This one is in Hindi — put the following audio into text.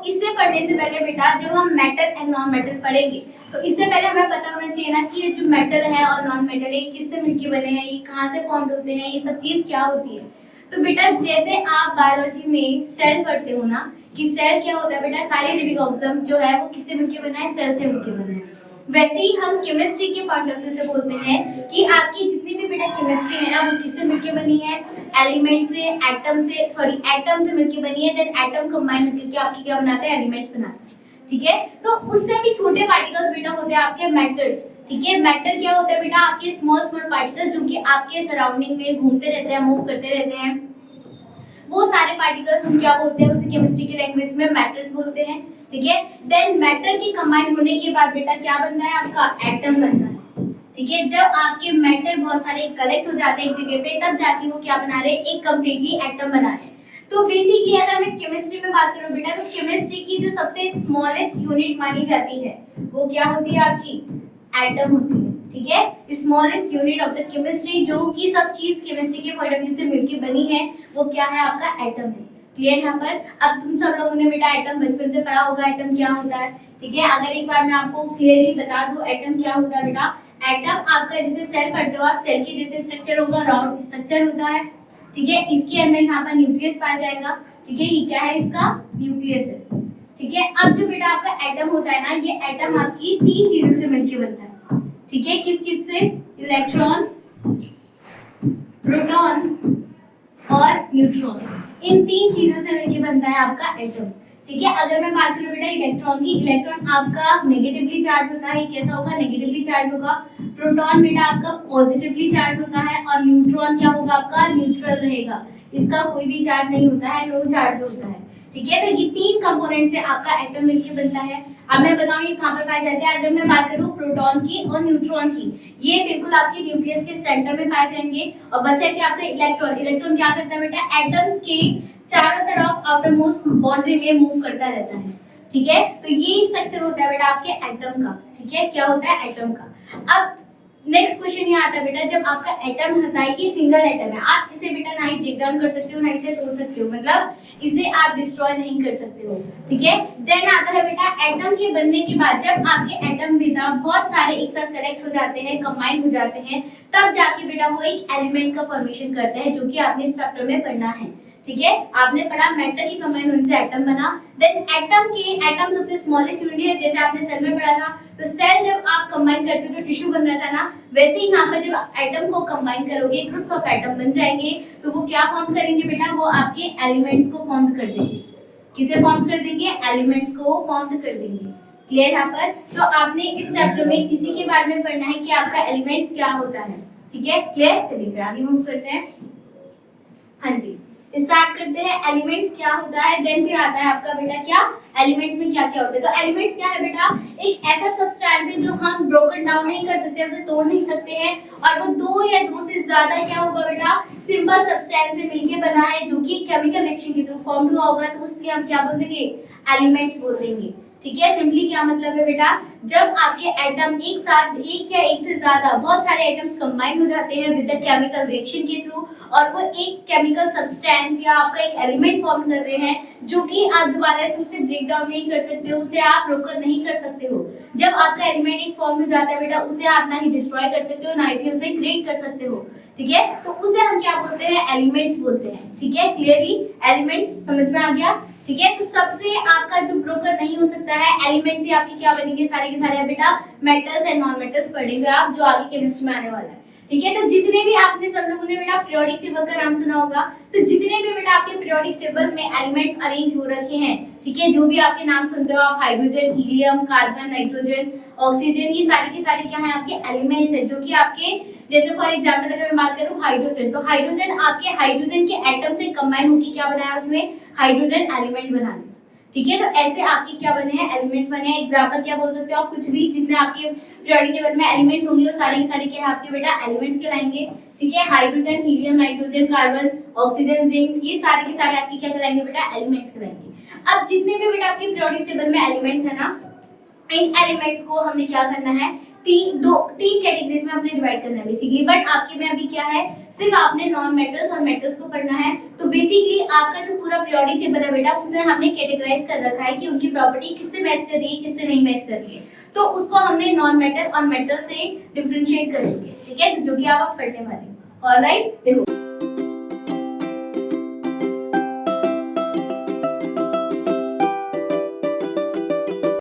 इससे पढ़ने से पहले बेटा जब हम मेटल एंड नॉन मेटल पढ़ेंगे तो इससे पहले हमें पता होना चाहिए ना कि ये जो मेटल है और नॉन मेटल है किससे मिलके बने हैं, ये कहाँ से फॉर्म होते हैं, ये सब चीज क्या होती है। तो बेटा जैसे आप बायोलॉजी में सेल पढ़ते हो ना कि सेल क्या होता है बेटा, सारे लिविंग ऑर्गेनिज्म जो है वो किससे मिलके बना है, सेल से मिलके बना है। वैसे ही हम केमिस्ट्री के पॉइंट ऑफ व्यू से बोलते हैं कि आपकी जितनी भी बेटा केमिस्ट्री है ना वो किससे मिलके बनी है, एलिमेंट से, एटम से मिलके बनी है। देन एटम कंबाइन करके आपकी क्या बनाता है, एलिमेंट्स बनाता है। ठीक है, तो उससे भी छोटे पार्टिकल्स बेटा होते हैं आपके मैटर्स। ठीक है, मैटर क्या होता है बेटा, आपके स्मॉल स्मॉल पार्टिकल्स जो कि आपके सराउंडिंग में घूमते रहते हैं, मूव करते रहते हैं। वो सारे पार्टिकल्स हम क्या बोलते हैं, उसे केमिस्ट्री की लैंग्वेज में मैटर्स बोलते हैं। ठीक है, देन मैटर की कंबाइन होने के बाद बेटा क्या बनता है, आपका एटम बनता है। ठीक है, जब आपके मैटर बहुत सारे कलेक्ट हो जाते हैं एक जगह पे, तब जाके वो क्या बना रहे हैं, एक कंप्लीटली एटम बना रहे हैं। तो बेसिकली अगर मैं केमिस्ट्री में बात करूं बेटा, तो केमिस्ट्री की जो सबसे स्मॉलेस्ट यूनिट मानी जाती है वो क्या होती है, आपकी एटम होती है। ठीक है, smallest unit of the chemistry जो कि सब चीज केमिस्ट्री के पॉइंट ऑफ व्यू से मिलके बनी है वो क्या है, आपका एटम है। क्लियर यहाँ पर? अब तुम सब लोगों ने बेटा एटम बचपन से पढ़ा होगा, एटम क्या होता है। ठीक है, अगर एक बार मैं आपको क्लियरली बता दूं एटम क्या होता है बेटा, एटम आपका जैसे सेल पढ़ते हो आप, सेल के जैसे स्ट्रक्चर होगा, राउंड स्ट्रक्चर होता है। ठीक है, इसके अंदर यहाँ पर न्यूक्लियस पाया जाएगा। ठीक है, ये क्या है, इसका न्यूक्लियस है। ठीक है, अब जो बेटा आपका एटम होता है ना, ये एटम आपकी तीन चीजों से मिलकर बनता है। ठीक है, किस किस से, इलेक्ट्रॉन, प्रोटॉन और न्यूट्रॉन, इन तीन चीजों से मिलकर बनता है आपका एटम। ठीक है, अगर मैं बात करूं बेटा इलेक्ट्रॉन की, इलेक्ट्रॉन आपका नेगेटिवली चार्ज होता है, कैसा होगा, नेगेटिवली चार्ज होगा। प्रोटॉन बेटा आपका पॉजिटिवली चार्ज होता है और न्यूट्रॉन क्या होगा, आपका न्यूट्रल रहेगा, इसका कोई भी चार्ज नहीं होता है, नो चार्ज होता है। ठीक है, तो ये तीन कंपोनेंट से आपका एटम मिलकर बनता है। अब मैं बताऊं ये कहां पर पाए जाते हैं। अगर मैं बात करूं प्रोटॉन की और न्यूट्रॉन की, ये बिल्कुल आपके न्यूक्लियस के सेंटर में पाए जाएंगे। और बचा क्या आपका इलेक्ट्रॉन, इलेक्ट्रॉन क्या करता है बेटा, एटम्स के चारों तरफ आउटर मोस्ट बाउंड्री में मूव करता रहता है। ठीक है, तो ये स्ट्रक्चर होता है बेटा आपके एटम का। ठीक है, क्या होता है, एटम का। अब नेक्स्ट क्वेश्चन ये आता है बेटा, जब आपका एटम होता है, ये सिंगल एटम है, आप इसे बेटा ना ही ब्रेक डाउन कर सकते हो ना इसे तोड़ सकते हो, मतलब इसे आप डिस्ट्रॉय नहीं कर सकते हो। ठीक है, देन आता है बेटा एटम के बनने के बाद, जब आपके एटम बेटा बहुत सारे एक साथ कलेक्ट हो जाते हैं, कंबाइन हो जाते हैं, तब जाके बेटा वो एक एलिमेंट का फॉर्मेशन करते हैं, जो कि आपने इस चैप्टर में पढ़ना है। ठीक है, आपने पढ़ा मैटर की कंबाइन होने से एटम बना। देन एटम सबसे स्मॉलेस्ट यूनिट है, जैसे आपने सेल में पढ़ा था। तो सेल जब आप कंबाइन करते हो तो टिश्यू बन रहा था ना, वैसे ही यहाँ पर जब आप एटम को कंबाइन करोगे, ग्रुप्स ऑफ एटम बन जाएंगे, तो वो क्या फॉर्म करेंगे बेटा, वो आपके एलिमेंट्स को फॉर्म कर देंगे। किसे फॉर्म कर देंगे, एलिमेंट्स को फॉर्म कर देंगे। क्लियर यहाँ पर? तो आपने इस चैप्टर में इसी के बारे में पढ़ना है कि आपका एलिमेंट्स क्या होता है। ठीक है, क्लियर? चलिए फिर आगे मूव करते हैं। हाँ जी, स्टार्ट करते हैं। एलिमेंट्स क्या होता है, देन फिर आता है आपका बेटा क्या, एलिमेंट्स में क्या क्या होता है। तो एलिमेंट्स क्या है बेटा, एक ऐसा सब्सटेंस है जो हम ब्रोकन डाउन नहीं कर सकते, उसे तोड़ नहीं सकते हैं, और वो दो या दो से ज्यादा क्या होगा बेटा, सिंपल सब्सटेंस से मिलके बना है, जो कि केमिकल रिएक्शन के थ्रू फॉर्म हुआ होगा, तो उसके हम क्या बोल देंगे, एलिमेंट्स बोल देंगे। ठीक है, सिंपली क्या मतलब है बेटा, जब आपके एटम एक साथ एक या एक से ज्यादा बहुत सारे एटम्स कंबाइन हो जाते हैं विद द केमिकल रिएक्शन के थ्रू, और वो एक केमिकल सब्सटेंस या आपका एक एलिमेंट फॉर्म कर रहे हैं, जो कि आप दोबारा से उसे ब्रेक डाउन नहीं कर सकते हो, उसे आप ब्रोकन नहीं कर सकते हो। जब आपका एलिमेंट एक फॉर्म हो जाता है बेटा, उसे आप ना ही डिस्ट्रॉय कर सकते हो, ना ही उसे क्रिएट कर सकते हो। ठीक है, तो उसे हम क्या बोलते हैं, एलिमेंट्स बोलते हैं। ठीक है, क्लियरली एलिमेंट्स समझ में आ गया? ठीक है, तो सबसे आपका जो ब्रोकन नहीं हो सकता है, एलिमेंट्स ही आपके क्या बनेंगे, सारे के सारे बेटा मेटल्स एंड नॉन मेटल्स पढ़ेंगे आप, जो आगे केमिस्ट्री में आने वाला है। ठीक है, तो जितने भी आपने सब लोगों ने बेटा पीरियोडिक टेबल का नाम सुना होगा, तो जितने भी बेटा आपके पीरियोडिक टेबल में एलिमेंट्स अरेंज हो रखे हैं, ठीक है, जो भी आपके नाम सुनते हो आप, hydrogen, helium, carbon, nitrogen, oxygen, ये सारे के सारे क्या है, आपके एलिमेंट्स है, जो कि आपके, जैसे फॉर एग्जांपल अगर मैं बात करूं हाइड्रोजन, तो हाइड्रोजन आपके हाइड्रोजन के एटम से कंबाइन होकर क्या बनाया, उसने हाइड्रोजन एलिमेंट बना दिया। ठीक है, तो ऐसे आपके क्या बने हैं, एलिमेंट्स बने हैं। एग्जांपल क्या बोल सकते हो आप, कुछ भी, जितने आपके पीरियोडिक टेबल में एलिमेंट्स होंगे वो सारे के सारे क्या है, आपके बेटा एलिमेंट्स कहलाएंगे। ठीक है, hydrogen, helium, nitrogen, carbon, oxygen, zinc, ये सारे के सारे आपके क्या कहलाएंगे बेटा, एलिमेंट्स कहलाएंगे। अब जितने भी बेटा आपके पीरियोडिक टेबल में एलिमेंट्स है ना, इन एलिमेंट्स को हमने क्या करना है, तीन कैटेगरीज में आपने डिवाइड करना है बेसिकली, बट आपके में अभी क्या है, सिर्फ आपने नॉन मेटल्स और मेटल्स को पढ़ना है। तो बेसिकली आपका जो पूरा पीरियोडिक टेबल है बेटा, उसमें हमने कैटेगराइज कर रखा है कि उनकी प्रॉपर्टी किससे मैच कर रही है, किससे नहीं मैच कर रही है। तो उसको हमने नॉन मेटल और मेटल से डिफरेंशिएट कर चुके हैं, ठीक है, जो कि आप पढ़ने वाले हो। ऑलराइट, देखो